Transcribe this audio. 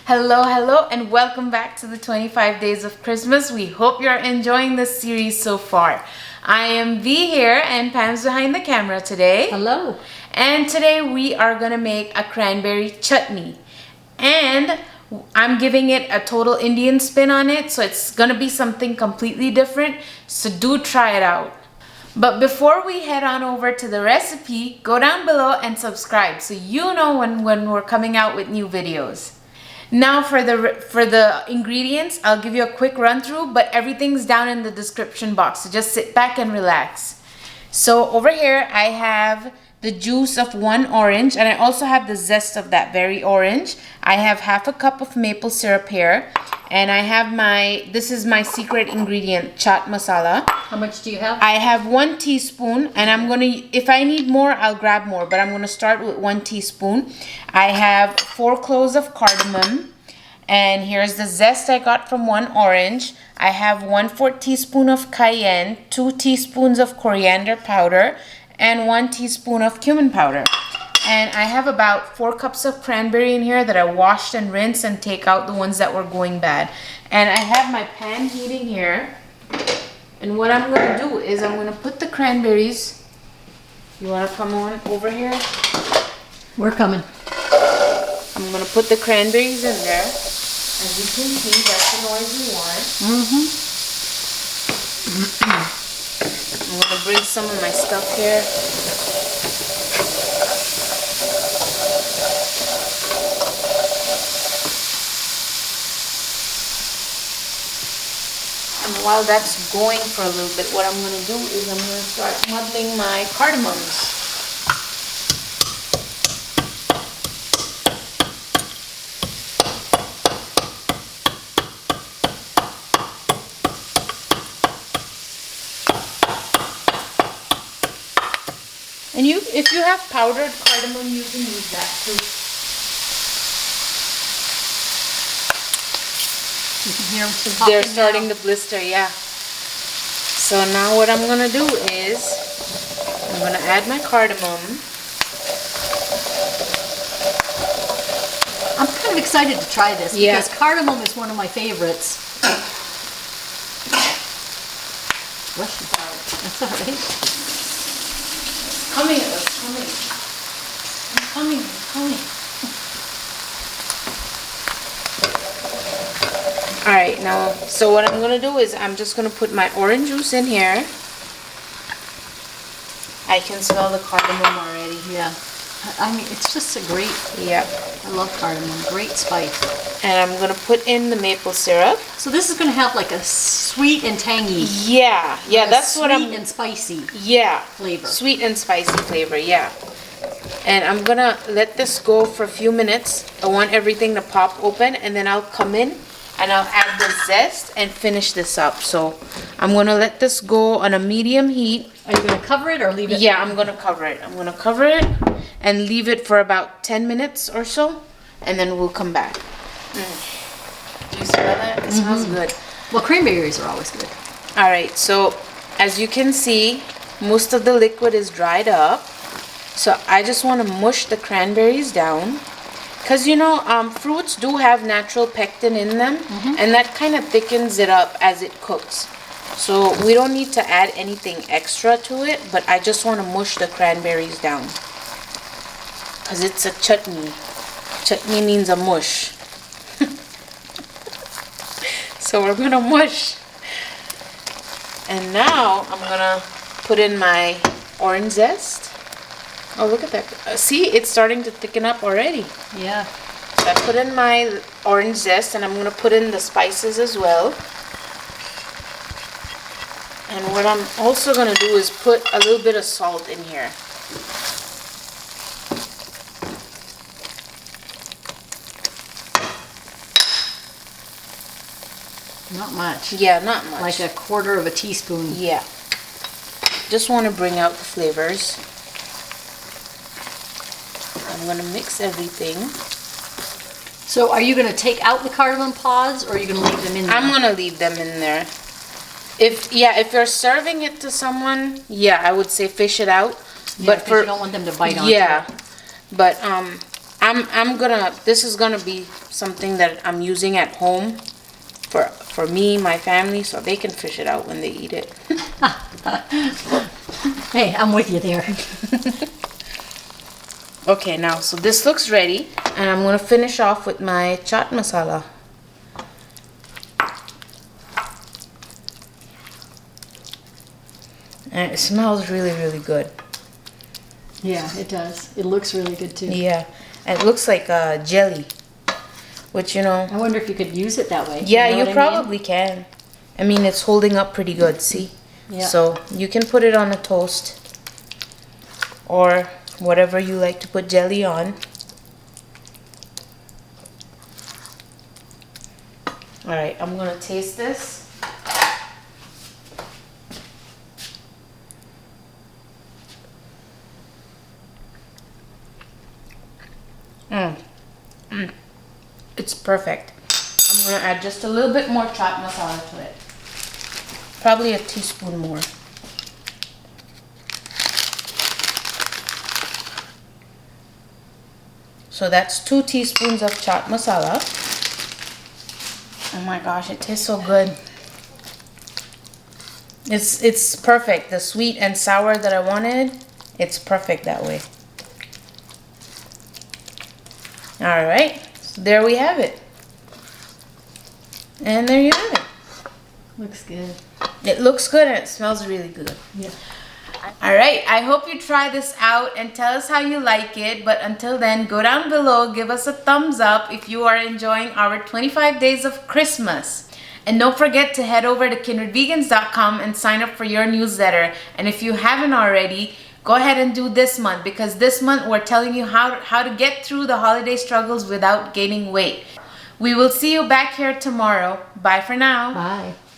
Hello, and welcome back to the 25 Days of Christmas. We hope you're enjoying this series so far. I am V here, and Pam's behind the camera today. Hello. And today we are gonna make a cranberry chutney. And I'm giving it a total Indian spin on it, so it's gonna be something completely different. So do try it out. But before we head on over to the recipe, go down below and subscribe so you know when we're coming out with new videos. Now for the ingredients, I'll give you a quick run through, but everything's down in the description box, so just sit back and relax. So over here I have the juice of one orange, and I also have the zest of that very orange. I have half a cup of maple syrup here, and I have this is my secret ingredient, chaat masala. How much do you have? I have 1 teaspoon, and I'm gonna, if I need more, I'll grab more, but I'm gonna start with 1 teaspoon. I have 4 cloves of cardamom, and here's the zest I got from one orange. I have 1/4 teaspoon of cayenne, 2 teaspoons of coriander powder, and 1 teaspoon of cumin powder. And I have about 4 cups of cranberry in here that I washed and rinsed and take out the ones that were going bad. And I have my pan heating here. And what I'm gonna do is I'm gonna put the cranberries. You wanna come on over here? We're coming. I'm gonna put the cranberries in there. As you can see, that's the noise we want. I'm gonna bring some of my stuff here. And while that's going for a little bit, what I'm going to do is I'm going to start muddling my cardamoms. And if you have powdered cardamom, you can use that too. You can hear them. They're starting to blister, yeah. So now what I'm gonna do is I'm gonna add my cardamom. I'm kind of excited to try this because cardamom is one of my favorites. Bless you. That's all right. I'm coming. Alright, now, so what I'm going to do is I'm just going to put my orange juice in here. I can smell the cardamom already. Yeah. I mean, it's just a great, yep. I love cardamom, great spice. And I'm going to put in the maple syrup. So this is going to have like a sweet and tangy. Yeah, that's what I'm... Sweet and spicy. Yeah. Flavor. Sweet and spicy flavor, yeah. And I'm going to let this go for a few minutes. I want everything to pop open, and then I'll come in and I'll add the zest and finish this up. So I'm going to let this go on a medium heat. Are you going to cover it or leave it? Yeah, I'm going to cover it. I'm going to cover it and leave it for about 10 minutes or so, and then we'll come back. Do you smell that? It smells good. Well, cranberries are always good. All right, so as you can see, most of the liquid is dried up. So I just want to mush the cranberries down. Because, you know, fruits do have natural pectin in them, and that kind of thickens it up as it cooks. So we don't need to add anything extra to it, but I just want to mush the cranberries down. Because it's a chutney. Chutney means a mush. So we're going to mush. And now I'm going to put in my orange zest. Oh, look at that. See, it's starting to thicken up already. Yeah. So I put in my orange zest, and I'm going to put in the spices as well. And what I'm also going to do is put a little bit of salt in here. Not much. Yeah, not much. Like a 1/4 of a teaspoon. Yeah. Just want to bring out the flavors. I'm going to mix everything. So are you going to take out the cardamom pods, or are you going to leave them in there? I'm going to leave them in there. If you're serving it to someone, yeah, I would say fish it out. Yeah, but you don't want them to bite onto it. Yeah. But This is gonna be something that I'm using at home for me, my family, so they can fish it out when they eat it. Hey, I'm with you there. Okay, now, so this looks ready, and I'm gonna finish off with my chaat masala. And it smells really, really good. Yeah, it does. It looks really good too. Yeah, and it looks like a jelly, which, you know. I wonder if you could use it that way. Yeah, know you what I probably can. I mean, it's holding up pretty good, see? Yeah. So you can put it on a toast or whatever you like to put jelly on. All right, I'm gonna taste this. It's perfect. I'm gonna add just a little bit more chaat masala to it. Probably a teaspoon more. So that's 2 teaspoons of chaat masala. Oh my gosh, it tastes so good. It's perfect. The sweet and sour that I wanted, it's perfect that way. All right, so there we have it. And there you have it. Looks good. It looks good and it smells really good. Yeah. All right, I hope you try this out and tell us how you like it. But until then, go down below, give us a thumbs up if you are enjoying our 25 days of Christmas. And don't forget to head over to kindredvegans.com and sign up for your newsletter. And if you haven't already, go ahead and do this month, because this month we're telling you how to get through the holiday struggles without gaining weight. We will see you back here tomorrow. Bye for now. Bye.